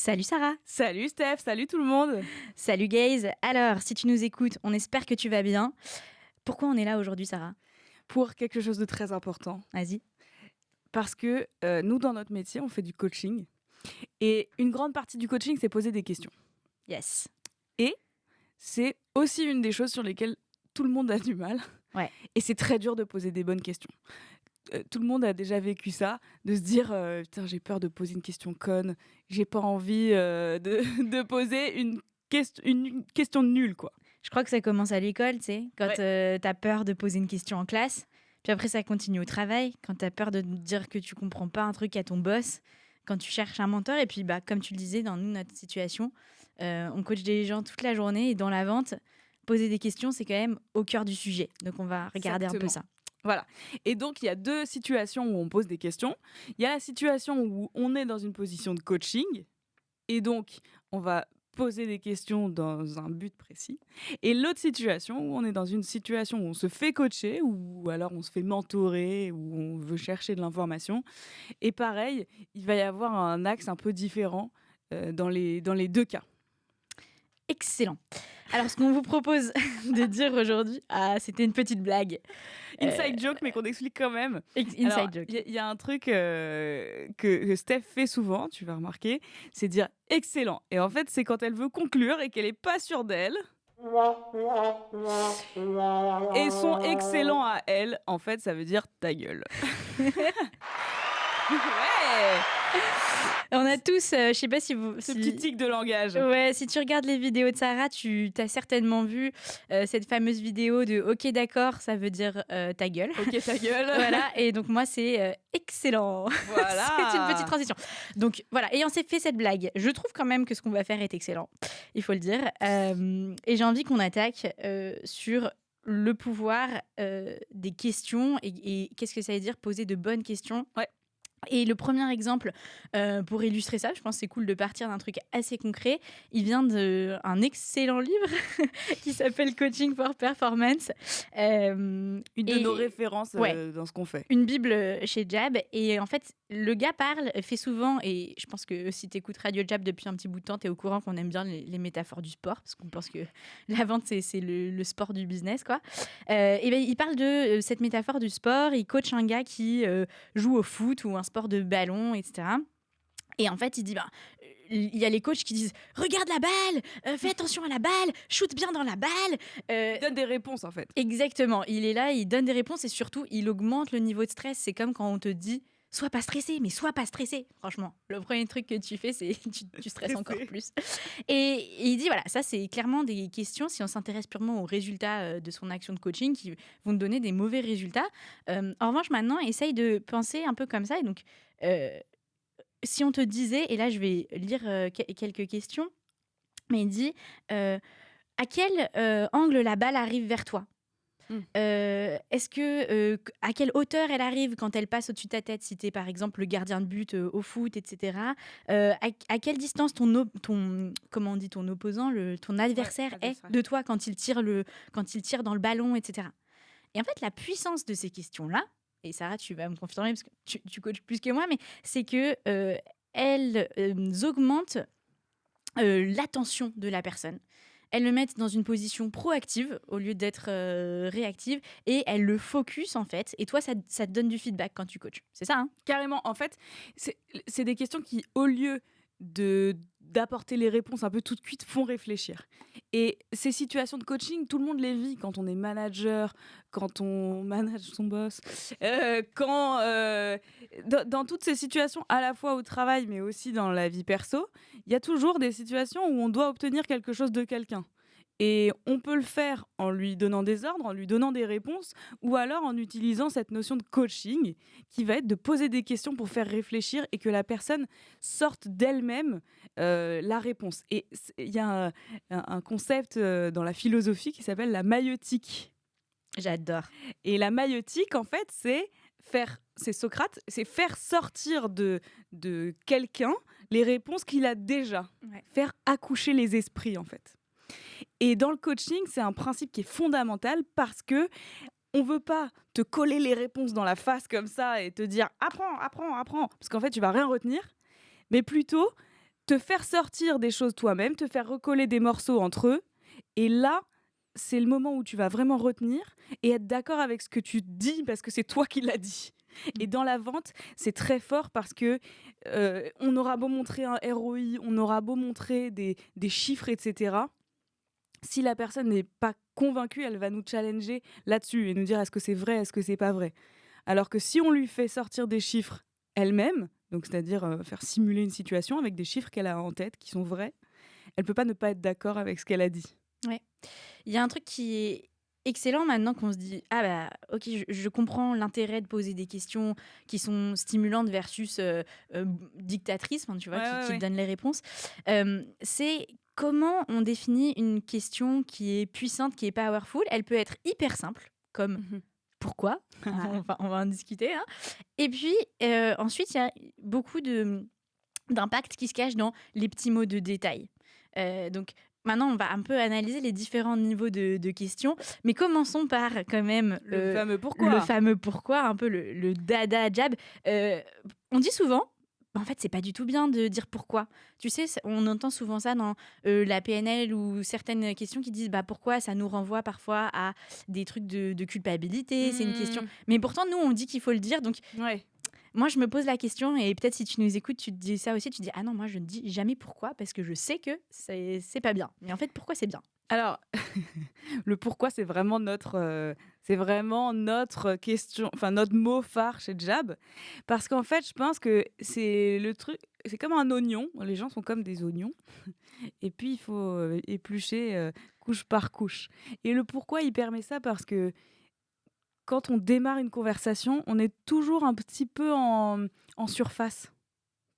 Salut Sarah. Salut Steph, salut tout le monde. Salut Gaze. Alors, si tu nous écoutes, on espère que tu vas bien. Pourquoi on est là aujourd'hui, Sarah? Pour quelque chose de très important. Vas-y. Parce que nous, dans notre métier, on fait du coaching. Et une grande partie du coaching, c'est poser des questions. Yes. Et c'est aussi une des choses sur lesquelles tout le monde a du mal. Ouais. Et c'est très dur de poser des bonnes questions. Tout le monde a déjà vécu ça, de se dire putain, j'ai peur de poser une question conne, j'ai pas envie de poser une question nulle, quoi. Je crois que ça commence à l'école, tu sais, quand Ouais. t'as peur de poser une question en classe. Puis après, ça continue au travail, quand t'as peur de dire que tu comprends pas un truc à ton boss, quand tu cherches un mentor. Et puis, comme tu le disais, dans notre situation, on coach des gens toute la journée et dans la vente, poser des questions, c'est quand même au cœur du sujet. Donc, on va regarder un peu ça. Voilà. Et donc, il y a deux situations où on pose des questions. Il y a la situation où on est dans une position de coaching. Et donc, on va poser des questions dans un but précis. Et l'autre situation où on est dans une situation où on se fait coacher, ou alors on se fait mentorer, où on veut chercher de l'information. Et pareil, il va y avoir un axe un peu différent dans les deux cas. Excellent. Alors, ce qu'on vous propose de dire aujourd'hui, c'était une petite blague. Inside joke, mais qu'on explique quand même. Inside joke. Il y a un truc que Steph fait souvent, tu vas remarquer, c'est dire excellent. Et en fait, c'est quand elle veut conclure et qu'elle n'est pas sûre d'elle. Et son excellent à elle, en fait, ça veut dire ta gueule. Ouais. On a tous, je sais pas si vous... Ce petit tic de langage. Ouais, si tu regardes les vidéos de Sarah, tu as certainement vu cette fameuse vidéo de « Ok, d'accord », ça veut dire ta gueule. Ok, ta gueule. Voilà, et donc moi, c'est excellent. Voilà. C'est une petite transition. Donc voilà, et on s'est fait cette blague. Je trouve quand même que ce qu'on va faire est excellent, il faut le dire. Et j'ai envie qu'on attaque sur le pouvoir des questions et qu'est-ce que ça veut dire poser de bonnes questions. Ouais. Et le premier exemple, pour illustrer ça, je pense que c'est cool de partir d'un truc assez concret. Il vient d'un excellent livre qui s'appelle Coaching for Performance. Une de nos références dans ce qu'on fait. Une bible chez Jab. Et en fait, le gars fait souvent, et je pense que si tu écoutes Radio Jab depuis un petit bout de temps, tu es au courant qu'on aime bien les métaphores du sport, parce qu'on pense que la vente, c'est le sport du business, quoi. Et ben, il parle de cette métaphore du sport. Il coach un gars qui joue au foot ou un sport de ballon, etc. Et en fait, il dit, il y a les coachs qui disent « Regarde la balle, fais attention à la balle, shoot bien dans la balle. » Il donne des réponses, en fait. Exactement. Il est là, il donne des réponses et surtout, il augmente le niveau de stress. C'est comme quand on te dit « Sois pas stressé, mais sois pas stressé. » Franchement, le premier truc que tu fais, c'est tu stresses encore plus. Et il dit, voilà, ça, c'est clairement des questions, si on s'intéresse purement aux résultats de son action de coaching, qui vont te donner des mauvais résultats. En revanche, maintenant, essaye de penser un peu comme ça. Et donc, si on te disait, et là je vais lire quelques questions, mais il dit à quel angle la balle arrive vers toi? Est-ce que à quelle hauteur elle arrive quand elle passe au-dessus de ta tête, si tu es par exemple le gardien de but au foot, etc. À quelle distance ton opposant, ton adversaire est de toi quand il tire dans le ballon, etc. Et en fait, la puissance de ces questions-là, et Sarah, tu vas me confirmer parce que tu coaches plus que moi, mais c'est que elles augmentent l'attention de la personne. Elles le mettent dans une position proactive au lieu d'être réactive et elles le focus en fait. Et toi, ça te donne du feedback quand tu coaches. C'est ça, hein? Carrément. En fait, c'est des questions qui, au lieu d'apporter les réponses un peu toutes cuites, font réfléchir. Et ces situations de coaching, tout le monde les vit quand on est manager, quand on manage son boss, dans toutes ces situations, à la fois au travail, mais aussi dans la vie perso, il y a toujours des situations où on doit obtenir quelque chose de quelqu'un. Et on peut le faire en lui donnant des ordres, en lui donnant des réponses, ou alors en utilisant cette notion de coaching qui va être de poser des questions pour faire réfléchir et que la personne sorte d'elle-même la réponse. Et il y a un concept dans la philosophie qui s'appelle la maïeutique. J'adore. Et la maïeutique, en fait, c'est Socrate, c'est faire sortir de quelqu'un les réponses qu'il a déjà. Ouais. Faire accoucher les esprits, en fait. Et dans le coaching, c'est un principe qui est fondamental parce que on veut pas te coller les réponses dans la face comme ça et te dire apprends, parce qu'en fait tu vas rien retenir, mais plutôt te faire sortir des choses toi-même, te faire recoller des morceaux entre eux. Et là, c'est le moment où tu vas vraiment retenir et être d'accord avec ce que tu dis parce que c'est toi qui l'as dit. Et dans la vente, c'est très fort parce que on aura beau montrer un ROI, on aura beau montrer des chiffres, etc. Si la personne n'est pas convaincue, elle va nous challenger là-dessus et nous dire est-ce que c'est vrai, est-ce que c'est pas vrai. Alors que si on lui fait sortir des chiffres elle-même, donc c'est-à-dire faire simuler une situation avec des chiffres qu'elle a en tête qui sont vrais, elle peut pas ne pas être d'accord avec ce qu'elle a dit. Ouais. Il y a un truc qui est excellent maintenant qu'on se dit ah bah ok je comprends l'intérêt de poser des questions qui sont stimulantes versus dictatrices, enfin, tu vois, Ouais, ouais, qui te ouais. donnent les réponses. C'est comment on définit une question qui est puissante, qui est powerful. Elle peut être hyper simple, comme Mhm. pourquoi. On va en discuter, hein. Et puis ensuite il y a beaucoup d'impact qui se cache dans les petits mots de détail. Donc maintenant, on va un peu analyser les différents niveaux de questions, mais commençons par quand même Le fameux le pourquoi. fameux pourquoi, un peu le dada jab. On dit souvent, en fait, c'est pas du tout bien de dire pourquoi. Tu sais, on entend souvent ça dans la PNL ou certaines questions qui disent bah pourquoi, ça nous renvoie parfois à des trucs de culpabilité. C'est une question. Mais pourtant, nous, on dit qu'il faut le dire, donc Ouais. moi, je me pose la question et peut-être si tu nous écoutes, tu te dis ça aussi, tu te dis: «Ah non, moi je ne dis jamais pourquoi parce que je sais que c'est pas bien». Mais en fait, pourquoi c'est bien? Alors, le pourquoi, c'est vraiment notre question, enfin notre mot phare chez Jab, parce qu'en fait, je pense que c'est le truc, c'est comme un oignon. Les gens sont comme des oignons, et puis il faut éplucher couche par couche. Et le pourquoi, il permet ça parce que quand on démarre une conversation, on est toujours un petit peu en surface,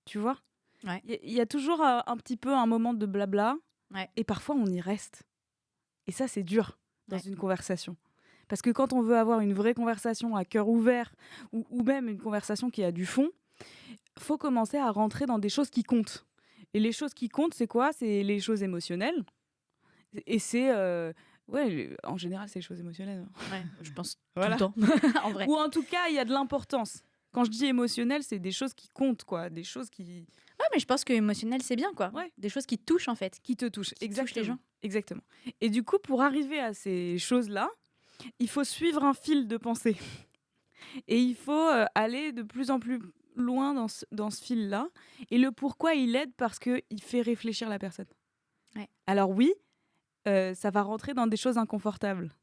tu vois. Ouais, Il y a toujours un petit peu un moment de blabla, ouais, et parfois on y reste. Et ça, c'est dur dans ouais. une conversation. Parce que quand on veut avoir une vraie conversation à cœur ouvert, ou même une conversation qui a du fond, faut commencer à rentrer dans des choses qui comptent. Et les choses qui comptent, c'est quoi? C'est les choses émotionnelles. Et c'est... ouais, en général, c'est les choses émotionnelles, hein. Ouais, je pense tout le Voilà. temps, en vrai. Ou en tout cas, il y a de l'importance. Quand je dis émotionnel, c'est des choses qui comptent, quoi. Des choses Ouais, mais je pense que émotionnel, c'est bien, quoi. ouais, Des choses qui te touchent, en fait, qui te touchent. qui touchent les Exactement. gens. Exactement. Et du coup, pour arriver à ces choses-là, il faut suivre un fil de pensée. Et il faut aller de plus en plus loin dans ce fil-là. Et le pourquoi, il aide parce qu'il fait réfléchir la personne. Ouais. Alors oui, ça va rentrer dans des choses inconfortables.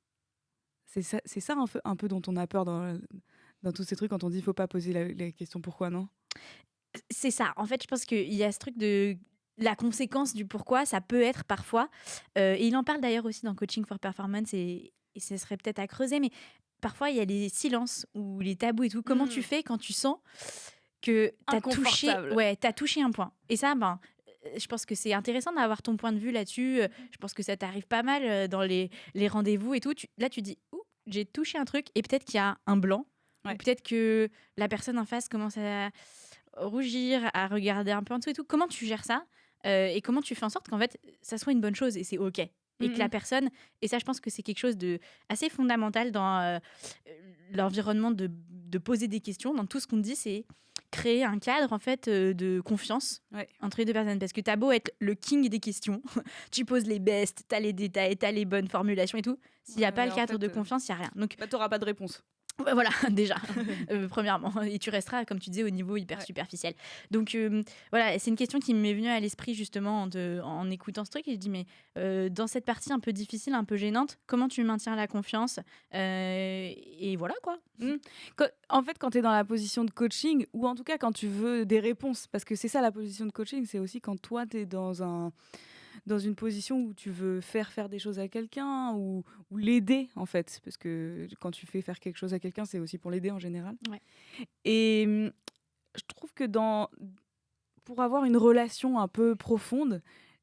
C'est ça un peu dont on a peur dans tous ces trucs quand on dit il faut pas poser la question pourquoi, non? C'est ça. En fait, je pense qu'il y a ce truc de la conséquence du pourquoi, ça peut être parfois, et il en parle d'ailleurs aussi dans Coaching for Performance et ce serait peut-être à creuser, mais parfois il y a les silences ou les tabous et tout. Comment tu fais quand tu sens que tu as touché Inconfortable. ouais, tu touché un point? Et ça, ben, je pense que c'est intéressant d'avoir ton point de vue là-dessus, je pense que ça t'arrive pas mal, dans les rendez-vous et tout. Là, tu dis: «Ouh, j'ai touché un truc» et peut-être qu'il y a un blanc ou Ouais. peut-être que la personne en face commence à rougir, à regarder un peu en dessous et tout. Comment tu gères ça? Et comment tu fais en sorte qu'en fait, ça soit une bonne chose et c'est OK? Et que la Mhm. personne et ça, je pense que c'est quelque chose de assez fondamental dans, l'environnement de poser des questions. Dans tout ce qu'on dit, c'est créer un cadre, en fait, de confiance Ouais. entre les 2 personnes. Parce que tu as beau être le king des questions, tu poses les bestes, tu as les détails, tu as les bonnes formulations et tout. S'il y a Ouais, pas mais le en cadre de fait, confiance, il y a rien. Donc bah, t'auras pas de réponse. ouais, voilà, déjà, premièrement. Et tu resteras, comme tu disais, au niveau hyper Ouais. superficiel. Donc voilà, c'est une question qui m'est venue à l'esprit justement en écoutant ce truc. Et je dis, mais dans cette partie un peu difficile, un peu gênante, comment tu maintiens la confiance? Et voilà quoi. Mmh. En fait, quand tu es dans la position de coaching, ou en tout cas quand tu veux des réponses, parce que c'est ça la position de coaching, c'est aussi quand toi tu es dans une position où tu veux faire des choses à quelqu'un, ou l'aider en fait, parce que quand tu fais faire quelque chose à quelqu'un, c'est aussi pour l'aider en général. Ouais. Et je trouve que pour avoir une relation un peu profonde,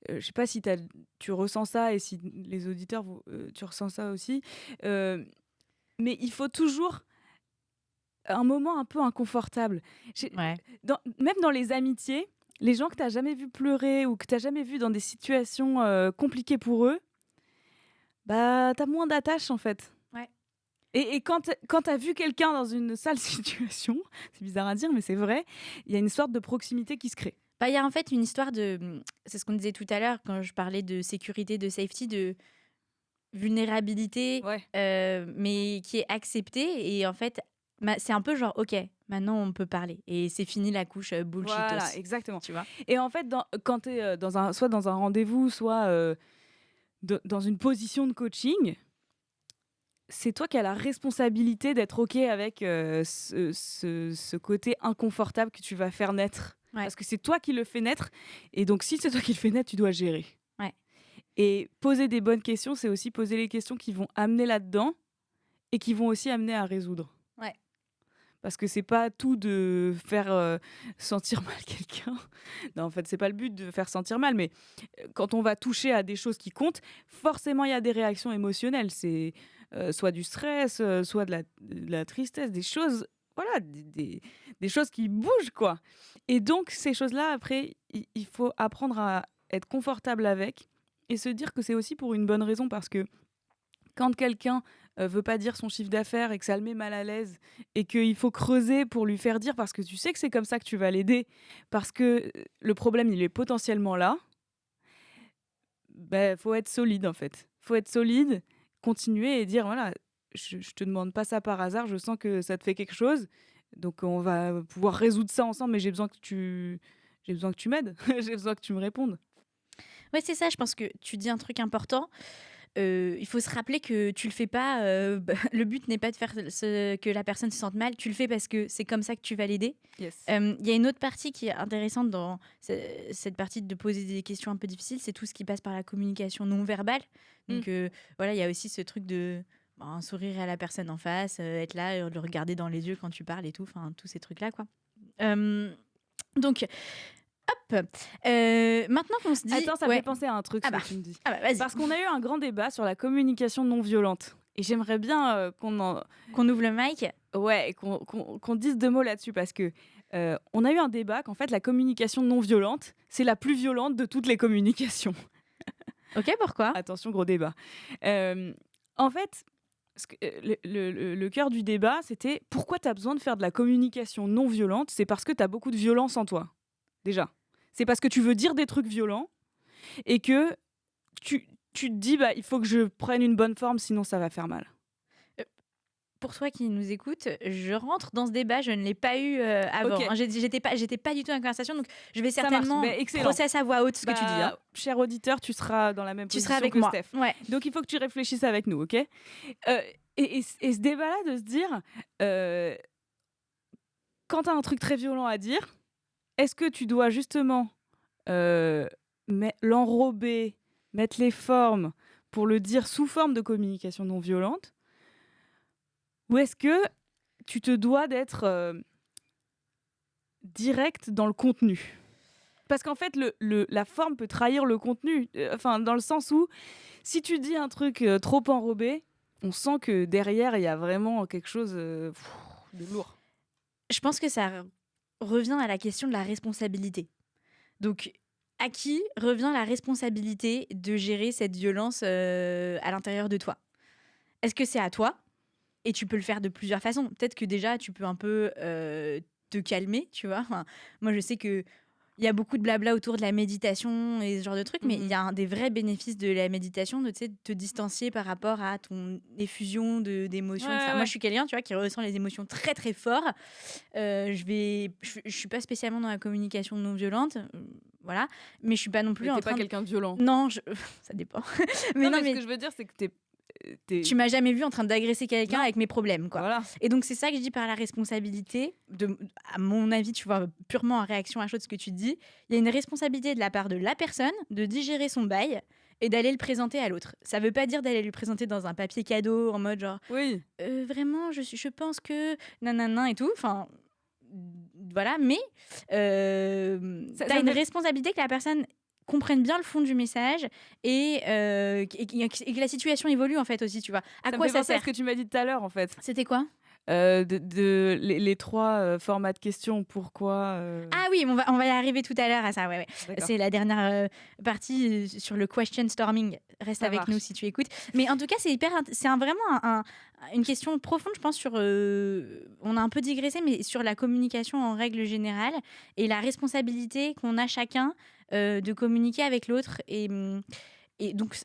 je sais pas si tu ressens ça, et si les auditeurs, tu ressens ça aussi, euh, mais il faut toujours un moment un peu inconfortable. Ouais. Même dans les amitiés, les gens que tu jamais vu pleurer ou que tu jamais vu dans des situations compliquées pour eux, bah, tu as moins d'attache en fait. Ouais. Et quand tu as vu quelqu'un dans une sale situation, c'est bizarre à dire, mais c'est vrai, il y a une sorte de proximité qui se crée. Bah, il y a en fait une histoire c'est ce qu'on disait tout à l'heure quand je parlais de sécurité, de safety, de vulnérabilité, Ouais. mais qui est acceptée et en fait, c'est un peu genre: «OK, maintenant on peut parler» et c'est fini la couche, Voilà, bullshitos, exactement. tu vois? Et en fait, quand tu es soit dans un rendez-vous, soit dans une position de coaching, c'est toi qui as la responsabilité d'être OK avec ce côté inconfortable que tu vas faire naître. Ouais, Parce que c'est toi qui le fais naître. Et donc, si c'est toi qui le fais naître, tu dois gérer. ouais. Et poser des bonnes questions, c'est aussi poser les questions qui vont amener là-dedans et qui vont aussi amener à résoudre. Ouais. Parce que c'est pas tout de faire sentir mal quelqu'un. Non, en fait, c'est pas le but de faire sentir mal, mais quand on va toucher à des choses qui comptent, forcément, il y a des réactions émotionnelles. C'est soit du stress, soit de la tristesse, des choses, voilà, des choses qui bougent, quoi. Et donc, ces choses-là, après, il faut apprendre à être confortable avec et se dire que c'est aussi pour une bonne raison, parce que quand quelqu'un veut pas dire son chiffre d'affaires et que ça le met mal à l'aise et qu'il faut creuser pour lui faire dire, parce que tu sais que c'est comme ça que tu vas l'aider, parce que le problème, il est potentiellement là, ben faut être solide, en fait. Faut être solide, continuer et dire: «Voilà, je te demande pas ça par hasard, je sens que ça te fait quelque chose, donc on va pouvoir résoudre ça ensemble, mais j'ai besoin que tu m'aides, j'ai besoin que tu me répondes». Ouais, c'est ça, je pense que tu dis un truc important. Il faut se rappeler que tu le fais pas, le but n'est pas de faire que la personne se sente mal, tu le fais parce que c'est comme ça que tu vas l'aider. Yes. Il y a une autre partie qui est intéressante dans cette partie de poser des questions un peu difficiles, c'est tout ce qui passe par la communication non verbale. Donc voilà, il y a aussi ce truc de, sourire à la personne en face, être là, le regarder dans les yeux quand tu parles et tout, enfin tous ces trucs-là, quoi. Donc hop, maintenant qu'on se dit Attends, ça me ouais. fait penser à un truc, Ah ce bah que tu me dis. ah bah, vas-y, Parce qu'on a eu un grand débat sur la communication non violente. Et j'aimerais bien qu'on ouvre le mic. ouais, qu'on dise 2 mots là-dessus, parce que on a eu un débat qu'en fait la communication non violente, c'est la plus violente de toutes les communications. OK, pourquoi? Attention, gros débat. En fait, le cœur du débat, c'était: pourquoi tu as besoin de faire de la communication non violente? C'est parce que tu as beaucoup de violence en toi, déjà. C'est parce que tu veux dire des trucs violents et que tu te dis: «Bah, il faut que je prenne une bonne forme, sinon ça va faire mal». Pour toi qui nous écoute, je rentre dans ce débat, je ne l'ai pas eu, avant, OK, hein. J'étais pas du tout dans la conversation, donc je vais ça marche. certainement Beh, excellent. process à voix haute ce que tu dis, hein. Bah, cher auditeur, tu seras dans la même Tu seras position avec que moi. Steph. Ouais. Donc il faut que tu réfléchisses avec nous, OK? Et ce débat-là, de se dire, heu, quand tu as un truc très violent à dire, est-ce que tu dois justement, heu, l'enrober, mettre les formes pour le dire sous forme de communication non violente? Ou est-ce que tu te dois d'être, direct dans le contenu? Parce qu'en fait, la forme peut trahir le contenu. Enfin, dans le sens où, si tu dis un truc trop enrobé, on sent que derrière, il y a vraiment quelque chose de lourd. Je pense que ça revient à la question de la responsabilité. Donc, à qui revient la responsabilité de gérer cette violence, à l'intérieur de toi? Est-ce que c'est à toi? Et tu peux le faire de plusieurs façons. Peut-être que déjà, tu peux un peu, te calmer, tu vois? Enfin, moi, je sais qu'il y a beaucoup de blabla autour de la méditation et ce genre de trucs, mais il y a un des vrais bénéfices de la méditation, de, tu sais, de te distancier par rapport à ton effusion Ouais, d'émotions et ouais, cetera. Moi, ouais. je suis quelqu'un, tu vois, qui ressent les émotions très, très fort. Je suis pas spécialement dans la communication non violente, voilà, mais je suis pas non plus Mais en t'es pas train de quelqu'un de violent. non, ça dépend. Mais Non, non, mais ce mais que je veux dire, c'est que tu m'as jamais vu en train d'agresser quelqu'un Non. avec mes problèmes, quoi. Voilà. Et donc, c'est ça que je dis par la responsabilité, à mon avis, tu vois, purement en réaction à chaud de ce que tu dis. Il y a une responsabilité de la part de la personne de digérer son bail et d'aller le présenter à l'autre. Ça veut pas dire d'aller lui présenter dans un papier cadeau en mode genre Oui. vraiment, je pense que nanana et tout. Enfin, voilà, mais Ça t'as une fait responsabilité que la personne comprenne bien le fond du message et que la situation évolue en fait aussi, tu vois. À ça me quoi fait ça penser à sert? ce que tu m'as dit tout à l'heure, en fait. C'était quoi? les 3 formats de questions. Pourquoi Ah oui, on va y arriver tout à l'heure à ça, ouais. D'accord. C'est la dernière partie sur le question storming. Reste Ça avec nous marche. si tu écoutes. Mais en tout cas, vraiment une question profonde, je pense, sur. On a un peu digressé, mais sur la communication en règle générale et la responsabilité qu'on a chacun de communiquer avec l'autre. Et donc,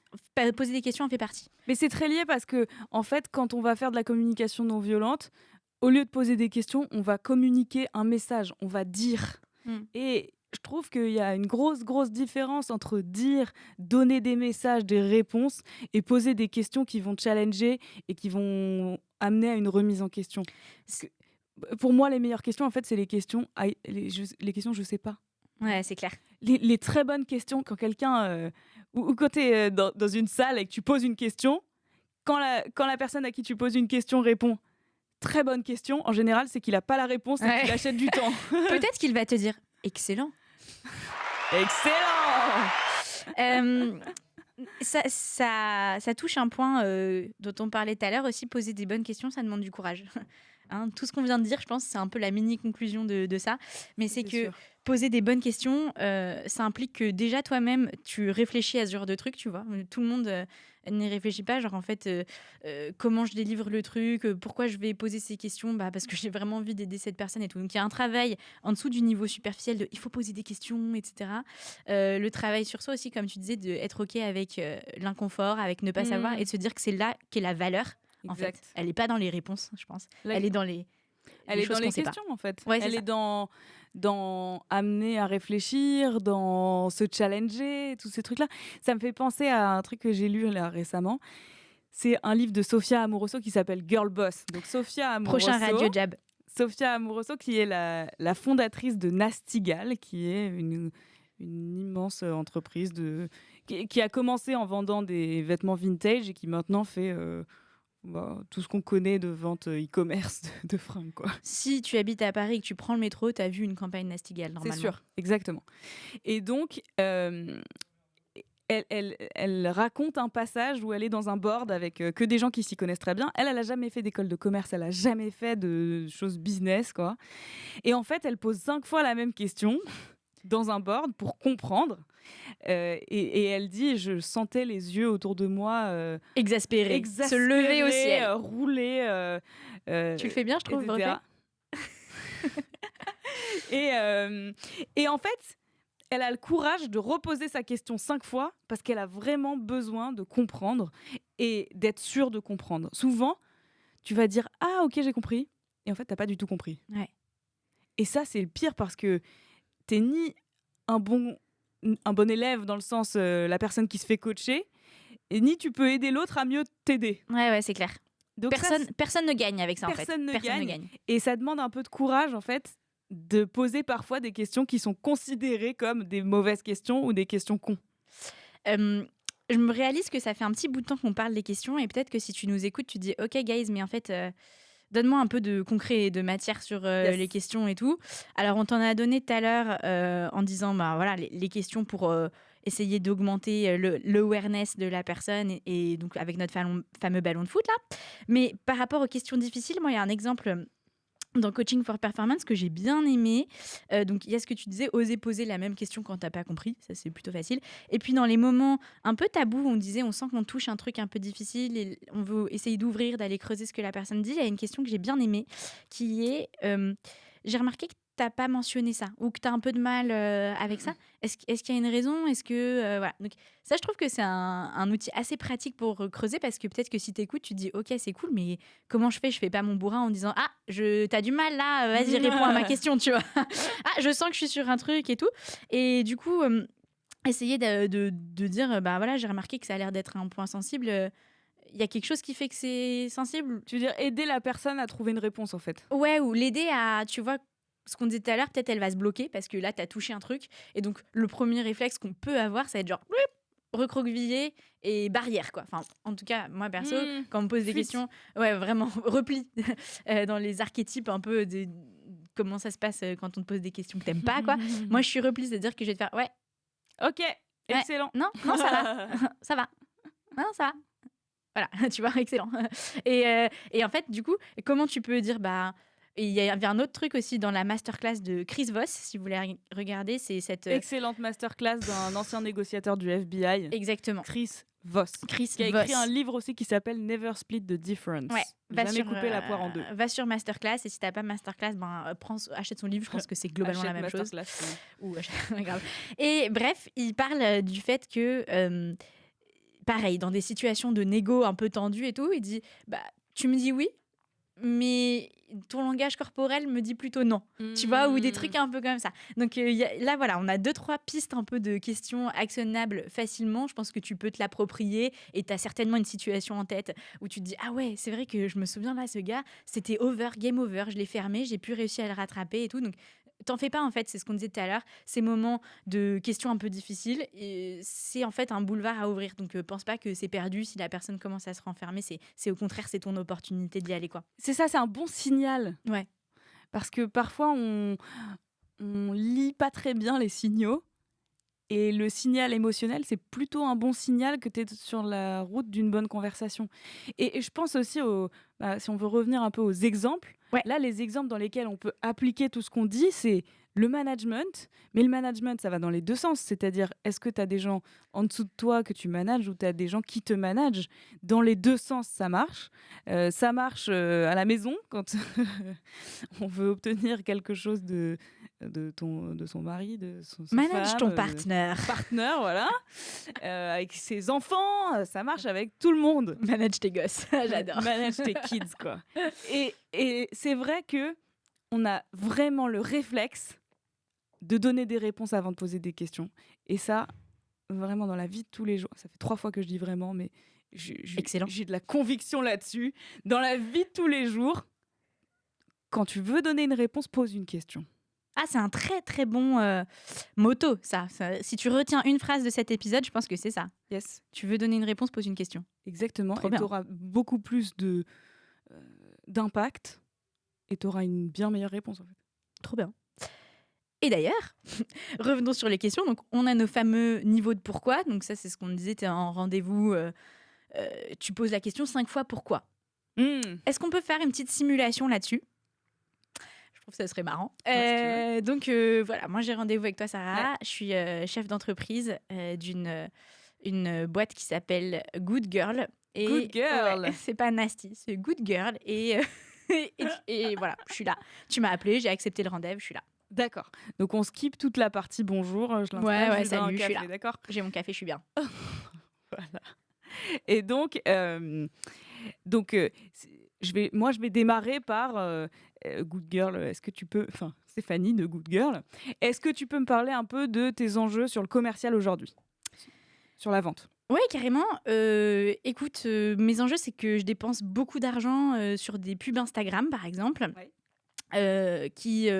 poser des questions en fait partie. Mais c'est très lié parce que, en fait, quand on va faire de la communication non violente, au lieu de poser des questions, on va communiquer un message, on va dire. Et je trouve qu'il y a une grosse, grosse différence entre dire, donner des messages, des réponses, et poser des questions qui vont challenger et qui vont amener à une remise en question. Parce que, pour moi, les meilleures questions, en fait, c'est les questions je sais pas. Ouais, c'est clair. Les très bonnes questions, quand quelqu'un ou quand tu es dans une salle et que tu poses une question, quand la personne à qui tu poses une question répond très bonne question, en général, c'est qu'il a pas la réponse et qu'il achète du temps. Peut-être qu'il va te dire excellent. Excellent. Ça touche un point dont on parlait tout à l'heure aussi. Poser des bonnes questions, ça demande du courage. Hein, tout ce qu'on vient de dire, je pense, c'est un peu la mini-conclusion de ça. Mais c'est que sûr. poser des bonnes questions, ça implique que déjà toi-même, tu réfléchis à ce genre de truc, tu vois. Tout le monde n'y réfléchit pas. Genre, en fait, comment je délivre le truc, pourquoi je vais poser ces questions, parce que j'ai vraiment envie d'aider cette personne et tout. Donc, il y a un travail en dessous du niveau superficiel de il faut poser des questions, etc. Le travail sur soi aussi, comme tu disais, d'être OK avec l'inconfort, avec ne pas savoir et de se dire que c'est là qu'est la valeur. En fait, elle n'est pas dans les réponses, je pense. Elle est dans les choses qu'on sait pas. questions, en fait. Ouais, elle est dans amener à réfléchir, dans se challenger, tous ces trucs-là. Ça me fait penser à un truc que j'ai lu là récemment. C'est un livre de Sofia Amoruso qui s'appelle Girl Boss. Donc Sofia Amoruso. Prochain Radio Jab. Sofia Amoruso, qui est la fondatrice de Nastigal, qui est une immense entreprise qui a commencé en vendant des vêtements vintage et qui maintenant fait tout ce qu'on connaît de vente e-commerce de fringues, quoi. Si tu habites à Paris et que tu prends le métro, tu as vu une campagne Nastigal, normalement. C'est sûr, exactement. Et donc, elle raconte un passage où elle est dans un board avec que des gens qui s'y connaissent très bien. Elle n'a jamais fait d'école de commerce, elle n'a jamais fait de choses business, quoi. Et en fait, elle pose 5 fois la même question dans un board pour comprendre. Et elle dit, je sentais les yeux autour de moi exaspérés, se lever au ciel, rouler. Tu le fais bien, je trouve. Et en fait, elle a le courage de reposer sa question 5 fois parce qu'elle a vraiment besoin de comprendre et d'être sûre de comprendre. Souvent, tu vas dire « Ah, ok, j'ai compris ». Et en fait, tu n'as pas du tout compris. Ouais. Et ça, c'est le pire parce que tu n'es ni un bon élève dans le sens la personne qui se fait coacher, et ni tu peux aider l'autre à mieux t'aider. Ouais, c'est clair. Donc personne ne gagne avec ça, personne en fait. Personne ne gagne. Et ça demande un peu de courage, en fait, de poser parfois des questions qui sont considérées comme des mauvaises questions ou des questions cons. Je me réalise que ça fait un petit bout de temps qu'on parle des questions, et peut-être que si tu nous écoutes, tu dis « Ok, guys, mais en fait... donne-moi un peu de concret et de matière sur les questions et tout. » Alors, on t'en a donné tout à l'heure en disant voilà, les questions pour essayer d'augmenter l'awareness de la personne et donc avec notre fameux ballon de foot là. Mais par rapport aux questions difficiles, moi, il y a un exemple dans Coaching for Performance que j'ai bien aimé. Donc, il y a ce que tu disais, oser poser la même question quand t'as pas compris. Ça, c'est plutôt facile. Et puis, dans les moments un peu tabous, on disait, on sent qu'on touche un truc un peu difficile et on veut essayer d'ouvrir, d'aller creuser ce que la personne dit. Il y a une question que j'ai bien aimée qui est, j'ai remarqué que t'as pas mentionné ça ou que t'as un peu de mal avec ça. Est-ce qu'il y a une raison? Est-ce que voilà. Donc ça, je trouve que c'est un outil assez pratique pour creuser parce que peut-être que si t'écoutes, tu te dis ok, c'est cool, mais comment je fais pas mon bourrin en disant ah, t'as du mal là, vas-y réponds à ma question, tu vois. Ah, je sens que je suis sur un truc et tout. Et du coup, essayer de dire voilà, j'ai remarqué que ça a l'air d'être un point sensible. Il y a quelque chose qui fait que c'est sensible. Tu veux dire aider la personne à trouver une réponse, en fait. Ouais, ou l'aider à, tu vois, ce qu'on disait tout à l'heure, peut-être elle va se bloquer parce que là, tu as touché un truc. Et donc, le premier réflexe qu'on peut avoir, ça va être genre recroqueviller et barrière, quoi. Enfin, en tout cas, moi, perso, quand on me pose des questions, ouais, vraiment, repli dans les archétypes un peu de comment ça se passe quand on te pose des questions que t'aimes pas, quoi. Moi, je suis repli, c'est-à-dire que je vais te faire, ouais. Ok, excellent. Ouais, non, ça va. Ça va. Non, ça va. Voilà, tu vois, excellent. Et en fait, du coup, comment tu peux dire, bah, et il y avait un autre truc aussi dans la masterclass de Chris Voss, si vous voulez regarder, c'est cette... Excellente masterclass d'un ancien négociateur du FBI, exactement. Chris Voss, Chris qui a écrit un Voss. livre aussi qui s'appelle Never Split the Difference. Ouais, va Jamais sur, couper la poire en deux. va sur Masterclass, et si t'as pas Masterclass, ben, achète son livre, je pense que c'est globalement Achète la même chose. Masterclass, oui. Ou grave. Et bref, il parle du fait que, pareil, dans des situations de négo un peu tendues et tout, il dit, bah, tu me dis oui, mais ton langage corporel me dit plutôt non, tu vois, ou des trucs un peu comme ça. Donc là, voilà, on a 2-3 pistes un peu de questions actionnables facilement. Je pense que tu peux te l'approprier, et tu as certainement une situation en tête où tu te dis, ah ouais, c'est vrai que je me souviens là, ce gars, c'était over, game over, je l'ai fermé, j'ai plus réussi à le rattraper et tout. Donc t'en fais pas, en fait, c'est ce qu'on disait tout à l'heure, ces moments de questions un peu difficiles, et c'est en fait un boulevard à ouvrir. Donc pense pas que c'est perdu si la personne commence à se renfermer, c'est au contraire, c'est ton opportunité d'y aller, quoi. C'est ça, c'est un bon signal. Ouais. Parce que parfois, on lit pas très bien les signaux. Et le signal émotionnel, c'est plutôt un bon signal que tu es sur la route d'une bonne conversation. Et je pense aussi, si on veut revenir un peu aux exemples, Ouais. là, les exemples dans lesquels on peut appliquer tout ce qu'on dit, c'est le management. Mais le management, ça va dans les deux sens. C'est-à-dire, est-ce que tu as des gens en dessous de toi que tu manages, ou tu as des gens qui te managent? Dans les deux sens, ça marche. Ça marche à la maison, quand on veut obtenir quelque chose de son mari, de sa Manage femme, ton partenaire. voilà. Avec ses enfants, ça marche avec tout le monde. Manage tes gosses. J'adore. Manage tes kids, quoi. Et c'est vrai que on a vraiment le réflexe de donner des réponses avant de poser des questions. Et ça, vraiment, dans la vie de tous les jours, ça fait 3 fois que je dis vraiment, mais Excellent. j'ai de la conviction là-dessus. Dans la vie de tous les jours, quand tu veux donner une réponse, pose une question. Ah, c'est un très très bon motto, ça. Si tu retiens une phrase de cet épisode, je pense que c'est ça. Yes. Tu veux donner une réponse, pose une question. Exactement. Trop et tu auras beaucoup plus d'impact, et tu auras une bien meilleure réponse, en fait. Trop bien. Et d'ailleurs, revenons sur les questions. Donc, on a nos fameux niveaux de pourquoi. Donc ça, c'est ce qu'on disait, tu es en rendez-vous, tu poses la question 5 fois pourquoi. Est-ce qu'on peut faire une petite simulation là-dessus ? Je trouve que ça serait marrant. Donc voilà, moi j'ai rendez-vous avec toi, Sarah. Ouais. Je suis chef d'entreprise d'une une boîte qui s'appelle Good Girl. Et, Good Girl. Ouais, c'est pas nasty, c'est Good Girl. Et voilà, je suis là. Tu m'as appelé, j'ai accepté le rendez-vous, je suis là. D'accord. Donc on skip toute la partie bonjour. Je ouais, salut, je suis là. D'accord. J'ai mon café, je suis bien. Voilà. Et donc je vais démarrer par Good Girl. Est-ce que tu peux, enfin Stéphanie de Good Girl, est-ce que tu peux me parler un peu de tes enjeux sur le commercial aujourd'hui, sur la vente? Oui, carrément. Écoute, mes enjeux, c'est que je dépense beaucoup d'argent sur des pubs Instagram, par exemple, qui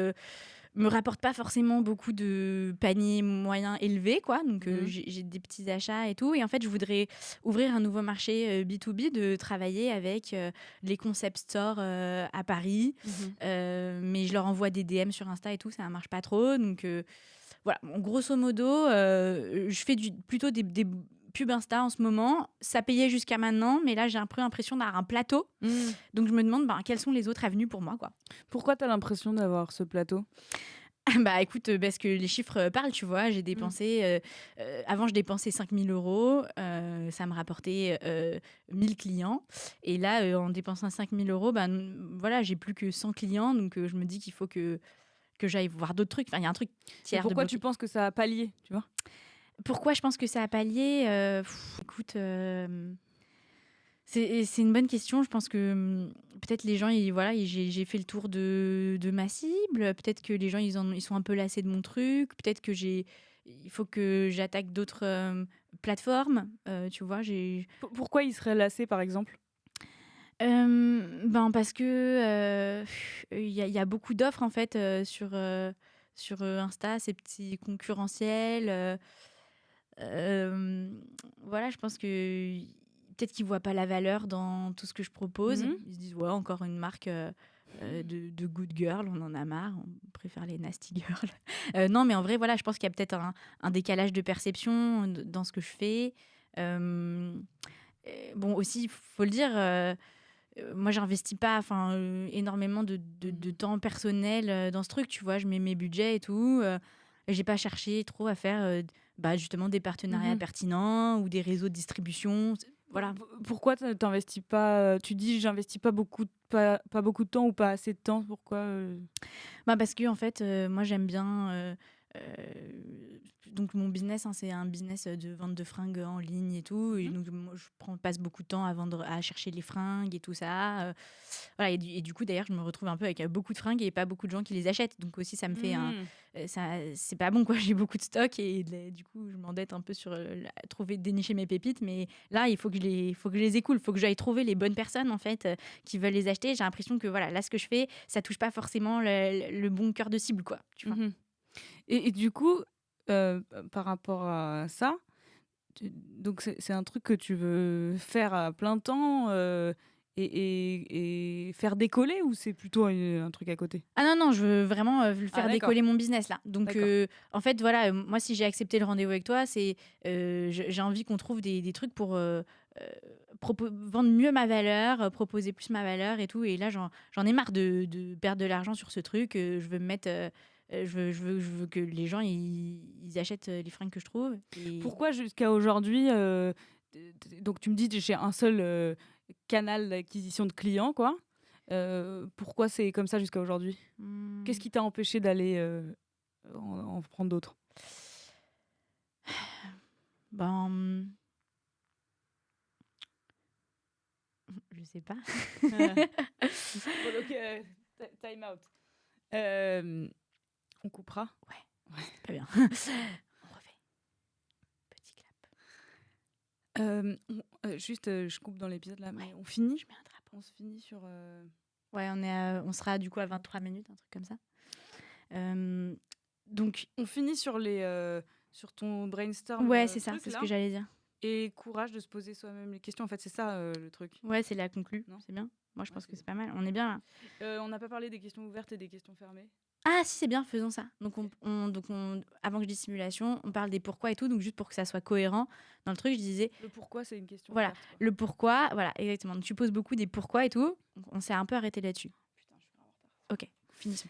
me rapportent pas forcément beaucoup de paniers moyens élevés, quoi. Donc, j'ai des petits achats et tout. Et en fait, je voudrais ouvrir un nouveau marché B2B, de travailler avec les concept stores à Paris. Mais je leur envoie des DM sur Insta et tout, ça ne marche pas trop. Donc, voilà, grosso modo, je fais plutôt des pub Insta en ce moment. Ça payait jusqu'à maintenant, mais là j'ai un peu l'impression d'avoir un plateau. Donc je me demande quelles sont les autres avenues pour moi, quoi. Pourquoi tu as l'impression d'avoir ce plateau? Bah écoute, parce que les chiffres parlent, tu vois. J'ai dépensé avant, je dépensais 5 000 €, ça me rapportait 1000 clients, et là en dépensant 5 000 €, voilà, j'ai plus que 100 clients. Donc je me dis qu'il faut que j'aille voir d'autres trucs. Enfin, il y a un truc tiers. Pourquoi tu penses que ça a pallié, tu vois? Pourquoi je pense que ça a pallié écoute, c'est une bonne question. Je pense que peut-être les gens, j'ai fait le tour de ma cible. Peut-être que les gens, ils sont un peu lassés de mon truc. Peut-être que il faut que j'attaque d'autres plateformes. Tu vois, Pourquoi ils seraient lassés, par exemple? Parce que y a beaucoup d'offres, en fait, sur Insta, ces petits concurrentiels. Voilà, je pense que peut-être qu'ils voient pas la valeur dans tout ce que je propose. Ils se disent, ouais, encore une marque de good girl, on en a marre, on préfère les nasty girls. Non, mais en vrai, voilà, je pense qu'il y a peut-être un décalage de perception dans ce que je fais. bon, aussi, il faut le dire, moi, j'investis pas énormément de temps personnel dans ce truc, tu vois. Je mets mes budgets et tout. Et j'ai pas cherché trop à faire justement des partenariats Mhm. pertinents ou des réseaux de distribution. Voilà. Pourquoi t'investis pas? Tu dis j'investis pas beaucoup de temps ou pas assez de temps. Pourquoi Parce que en fait, moi j'aime bien. Donc mon business, hein, c'est un business de vente de fringues en ligne et tout. Et Mhm. donc moi, passe beaucoup de temps à chercher les fringues et tout ça. Voilà, et du coup, d'ailleurs, je me retrouve un peu avec beaucoup de fringues et pas beaucoup de gens qui les achètent. Donc aussi, ça me fait un. Mhm. C'est pas bon, quoi. J'ai beaucoup de stock et du coup, je m'endette un peu sur dénicher mes pépites. Mais là, il faut que faut que je les écoule. Il faut que j'aille trouver les bonnes personnes, en fait, qui veulent les acheter. J'ai l'impression que voilà, là, ce que je fais, ça touche pas forcément le bon cœur de cible, quoi. Tu vois. Mhm. Et du coup, par rapport à ça, donc c'est un truc que tu veux faire à plein temps et faire décoller ou c'est plutôt un truc à côté? Ah non, non, je veux vraiment le Ah faire d'accord, décoller mon business là. Donc, d'accord. en fait, voilà, moi, si j'ai accepté le rendez-vous avec toi, c'est j'ai envie qu'on trouve des trucs pour vendre mieux ma valeur, proposer plus ma valeur et tout. Et là, j'en ai marre de perdre de l'argent sur ce truc. Je veux me mettre. Je veux que les gens ils achètent les fringues que je trouve. Et... Pourquoi jusqu'à aujourd'hui, donc tu me dis j'ai un seul canal d'acquisition de clients, quoi. Pourquoi c'est comme ça jusqu'à aujourd'hui? Qu'est-ce Hmm, qui t'a empêché d'aller en prendre d'autres? ben, je sais pas. Bon, donc, time out. On coupera. Ouais, c'est pas bien. On refait. Petit clap. Juste, je coupe dans l'épisode là, mais Ouais. on finit. Je mets un drapeau. On se finit sur. Ouais, on sera du coup à 23 minutes, un truc comme ça. Donc, On finit sur sur ton brainstorm ouais, c'est ça, truc c'est ce là. que j'allais dire. Et courage de se poser soi-même les questions. En fait, c'est ça le truc. Ouais, c'est la conclue. Non. C'est bien. Moi, je Ouais, pense c'est que bien. c'est pas mal. On est bien là. On n'a pas parlé des questions ouvertes et des questions fermées. Ah, si, c'est bien, faisons ça. Donc, avant que je dise simulation, on parle des pourquoi et tout. Donc, juste pour que ça soit cohérent dans le truc, je disais, Le pourquoi, c'est une question voilà, ouverte, quoi. le pourquoi, voilà, exactement. Donc, tu poses beaucoup des pourquoi et tout. Donc, on s'est un peu arrêté là-dessus. Putain, je suis grave en retard. Ok, finissons.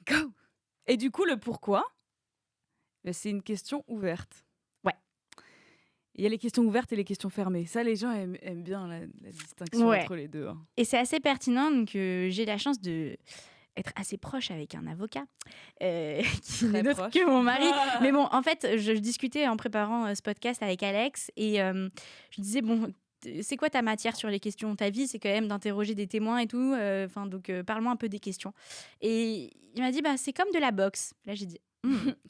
Go. Et du coup, le pourquoi, c'est une question ouverte. Ouais. Il y a les questions ouvertes et les questions fermées. Ça, les gens aiment bien la distinction Ouais. entre les deux. Hein. Et c'est assez pertinent. Donc, j'ai la chance de être assez proche avec un avocat qui n'est Très d'autre proche. que mon mari. Mais bon, en fait, je discutais en préparant ce podcast avec Alex et je disais, bon, c'est quoi ta matière sur les questions? Ta vie, c'est quand même d'interroger des témoins et tout. Donc, parle-moi un peu des questions. Et il m'a dit, bah, c'est comme de la boxe. Là, j'ai dit,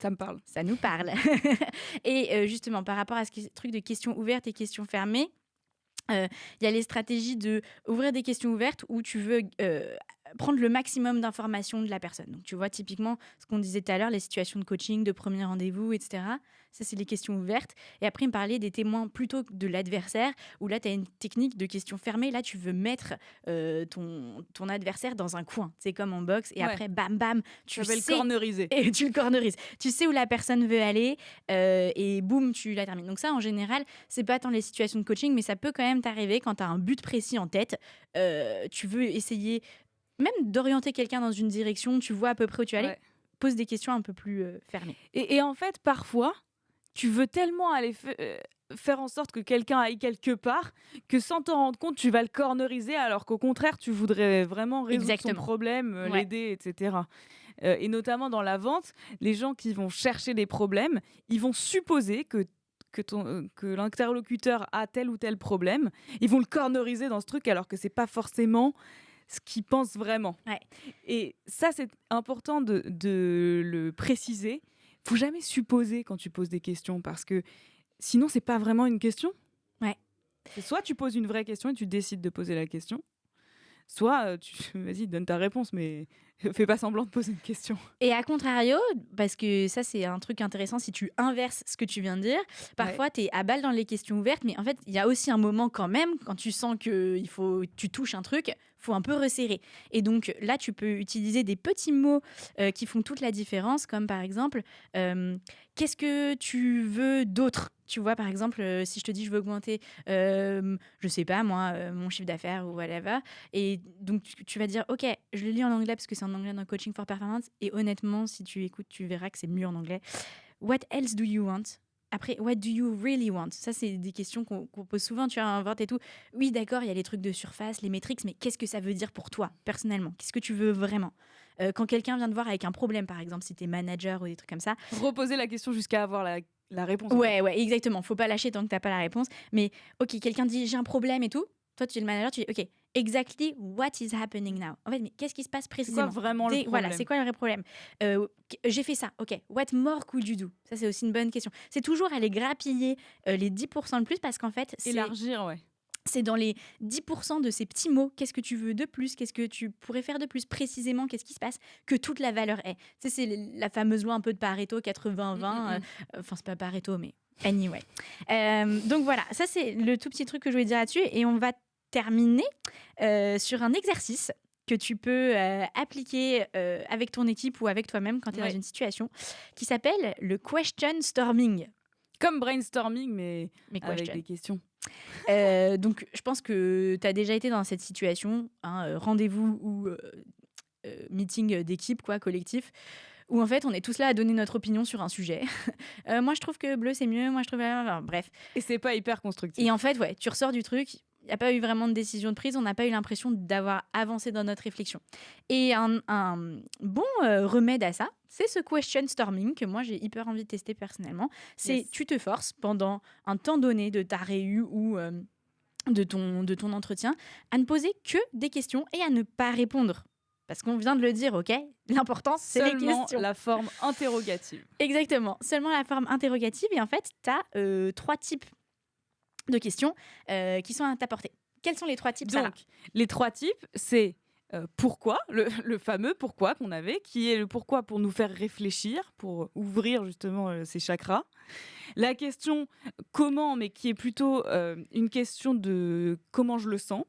Ça me parle. ça nous parle. Et justement, par rapport à ce truc de questions ouvertes et questions fermées, il y a les stratégies de ouvrir des questions ouvertes où tu veux prendre le maximum d'informations de la personne. Donc, tu vois, typiquement, ce qu'on disait tout à l'heure, les situations de coaching, de premier rendez-vous, etc. Ça, c'est les questions ouvertes. Et après, il me parlait des témoins plutôt que de l'adversaire, où là, tu as une technique de questions fermées. Là, tu veux mettre ton adversaire dans un coin. C'est comme en boxe. Et Ouais. après, bam, bam, tu Ça s'appelle sais... corneriser. Et tu le cornerises. Tu sais où la personne veut aller et boum, tu la termines. Donc ça, en général, c'est pas tant les situations de coaching, mais ça peut quand même t'arriver quand tu as un but précis en tête. Tu veux essayer même d'orienter quelqu'un dans une direction, tu vois à peu près où tu vas aller. Ouais. Pose des questions un peu plus fermées. Et en fait, parfois, tu veux tellement aller faire en sorte que quelqu'un aille quelque part que sans t'en rendre compte, tu vas le corneriser alors qu'au contraire, tu voudrais vraiment résoudre Exactement. son problème, Ouais. l'aider, etc. Et notamment dans la vente, les gens qui vont chercher des problèmes, ils vont supposer que l'interlocuteur a tel ou tel problème. Ils vont le corneriser dans ce truc alors que c'est pas forcément ce qu'ils pensent vraiment. Ouais. Et ça, c'est important de le préciser. Faut jamais supposer quand tu poses des questions parce que sinon, c'est pas vraiment une question. Ouais. C'est soit tu poses une vraie question et tu décides de poser la question, soit vas-y, donne ta réponse, mais fais pas semblant de poser une question. Et à contrario, parce que ça c'est un truc intéressant, si tu inverses ce que tu viens de dire, parfois tu es à balle dans les questions ouvertes, mais en fait il y a aussi un moment quand même, quand tu sens que tu touches un truc, faut un peu resserrer. Et donc là tu peux utiliser des petits mots qui font toute la différence, comme par exemple, qu'est-ce que tu veux d'autre ? Tu vois, par exemple, si je te dis je veux augmenter, je sais pas moi, mon chiffre d'affaires ou whatever, et donc tu vas dire ok, je le lis en anglais parce que c'est en anglais dans Coaching for Performance, et honnêtement, si tu écoutes, tu verras que c'est mieux en anglais. What else do you want? Après, what do you really want? Ça, c'est des questions qu'on pose souvent, tu vois, en vente et tout. Oui, d'accord, il y a les trucs de surface, les métriques, mais qu'est-ce que ça veut dire pour toi, personnellement? Qu'est-ce que tu veux vraiment? Quand quelqu'un vient te voir avec un problème, par exemple, si t'es manager ou des trucs comme ça. Reposer la question jusqu'à avoir la réponse. Ouais, ouais, exactement. Faut pas lâcher tant que t'as pas la réponse. Mais ok, quelqu'un dit j'ai un problème et tout. Toi, tu es le manager, tu dis ok, exactly what is happening now. En fait, mais qu'est-ce qui se passe C'est quoi précisément? vraiment le problème? Voilà, c'est quoi le vrai problème? J'ai fait ça, ok. What more could you do? Ça, c'est aussi une bonne question. C'est toujours aller grappiller les 10% de plus parce qu'en fait, Élargir, ouais. c'est dans les 10% de ces petits mots, qu'est-ce que tu veux de plus, qu'est-ce que tu pourrais faire de plus précisément, qu'est-ce qui se passe, que toute la valeur est. Tu sais, c'est la fameuse loi un peu de Pareto, 80-20, enfin c'est pas Pareto, mais anyway. Donc voilà, ça c'est le tout petit truc que je voulais dire là-dessus, et on va terminer sur un exercice que tu peux appliquer avec ton équipe ou avec toi-même quand tu es dans une situation, qui s'appelle le question storming. Comme brainstorming, mais avec question. des questions. Donc, je pense que tu as déjà été dans cette situation, rendez-vous ou meeting d'équipe, quoi, collectif, où en fait, on est tous là à donner notre opinion sur un sujet. Moi, je trouve que bleu, c'est mieux. Moi, je trouve... Enfin, bref. Et c'est pas hyper constructif. Et en fait, ouais, tu ressors du truc, il n'y a pas eu vraiment de décision de prise, on n'a pas eu l'impression d'avoir avancé dans notre réflexion. Et un bon remède à ça, c'est ce question storming que moi j'ai hyper envie de tester personnellement. C'est tu te forces pendant un temps donné de ta réu ou de ton entretien à ne poser que des questions et à ne pas répondre. Parce qu'on vient de le dire, ok? L'important, c'est les questions. Seulement la forme interrogative. Exactement, seulement la forme interrogative. Et en fait, tu as 3 types de questions qui sont à t'apporter. Quels sont les 3 types? Donc, les 3 types, c'est pourquoi, le fameux pourquoi qu'on avait, qui est le pourquoi pour nous faire réfléchir, pour ouvrir justement ces chakras. La question comment, mais qui est plutôt une question de comment je le sens,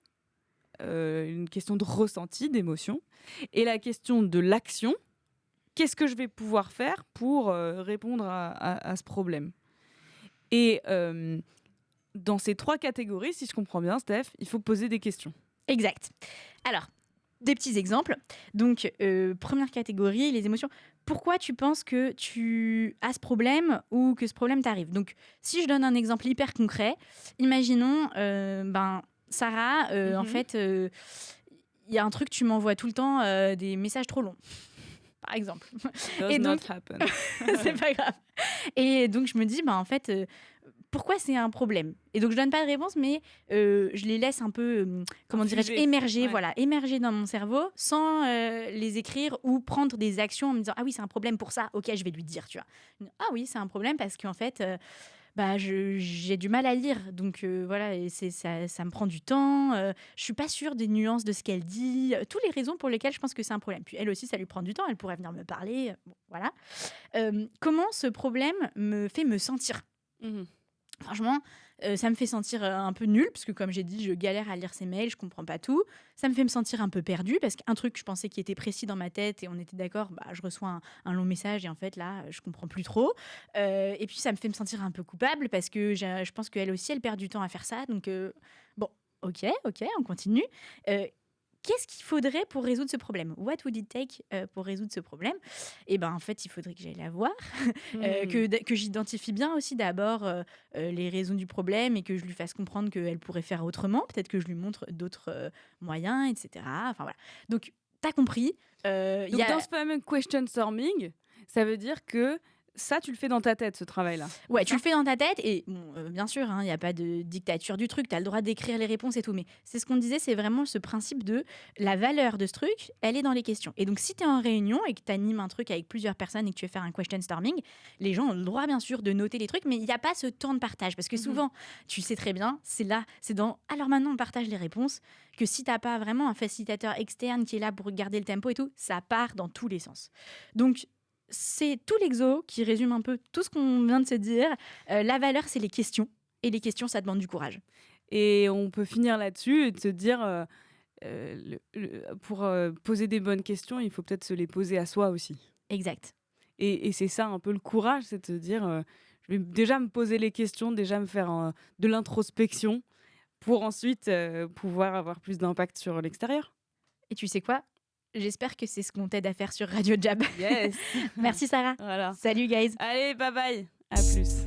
une question de ressenti, d'émotion. Et la question de l'action, qu'est-ce que je vais pouvoir faire pour répondre à ce problème. Et dans ces 3 catégories, si je comprends bien, Steph, il faut poser des questions. Exact. Alors, des petits exemples. Donc, première catégorie, les émotions. Pourquoi tu penses que tu as ce problème ou que ce problème t'arrive? Donc, si je donne un exemple hyper concret, imaginons, Sarah, en fait, il y a un truc, tu m'envoies tout le temps des messages trop longs, par exemple. Does not happen. C'est pas grave. Et donc, je me dis, en fait... pourquoi c'est un problème? Et donc, je donne pas de réponse, mais je les laisse un peu, comment dirais-je, émerger, voilà, émerger dans mon cerveau sans les écrire ou prendre des actions en me disant « Ah oui, c'est un problème pour ça, ok, je vais lui dire, tu vois. » Ah oui, c'est un problème parce qu'en fait, j'ai du mal à lire. Donc, voilà, et ça me prend du temps. Je suis pas sûre des nuances de ce qu'elle dit. Toutes les raisons pour lesquelles je pense que c'est un problème. Puis elle aussi, ça lui prend du temps. Elle pourrait venir me parler. Bon, voilà. Comment ce problème me fait me sentir? Franchement, ça me fait sentir un peu nulle, parce que comme j'ai dit, je galère à lire ces mails, je comprends pas tout. Ça me fait me sentir un peu perdue, parce qu'un truc, je pensais qui était précis dans ma tête, et on était d'accord, je reçois un long message, et en fait, là, je comprends plus trop. Et puis, ça me fait me sentir un peu coupable, parce que je pense qu'elle aussi, elle perd du temps à faire ça. Donc, bon, ok, on continue. Qu'est-ce qu'il faudrait pour résoudre ce problème? What would it take pour résoudre ce problème? Et en fait, il faudrait que j'aille la voir, que j'identifie bien aussi d'abord les raisons du problème et que je lui fasse comprendre qu'elle pourrait faire autrement. Peut-être que je lui montre d'autres moyens, etc. Enfin voilà. Donc, t'as compris. Donc, dans ce fameux question storming, ça veut dire que ça, tu le fais dans ta tête, ce travail-là. Ouais, tu le fais dans ta tête et bien sûr, il n'y a pas de dictature du truc, tu as le droit d'écrire les réponses et tout, mais c'est ce qu'on disait, c'est vraiment ce principe de la valeur de ce truc, elle est dans les questions. Et donc, si tu es en réunion et que tu animes un truc avec plusieurs personnes et que tu veux faire un question storming, les gens ont le droit, bien sûr, de noter les trucs, mais il n'y a pas ce temps de partage. Parce que souvent, tu sais très bien, c'est dans « alors maintenant, on partage les réponses », que si tu n'as pas vraiment un facilitateur externe qui est là pour garder le tempo et tout, ça part dans tous les sens. Donc, c'est tout l'exo qui résume un peu tout ce qu'on vient de se dire. La valeur, c'est les questions. Et les questions, ça demande du courage. Et on peut finir là-dessus et de se dire, pour poser des bonnes questions, il faut peut-être se les poser à soi aussi. Exact. Et c'est ça un peu le courage, c'est de se dire, Je vais déjà me poser les questions, déjà me faire de l'introspection pour ensuite pouvoir avoir plus d'impact sur l'extérieur. Et tu sais quoi? J'espère que c'est ce qu'on t'aide à faire sur Radio Jab. Yes. Merci Sarah. Voilà. Salut guys. Allez, bye bye. À plus.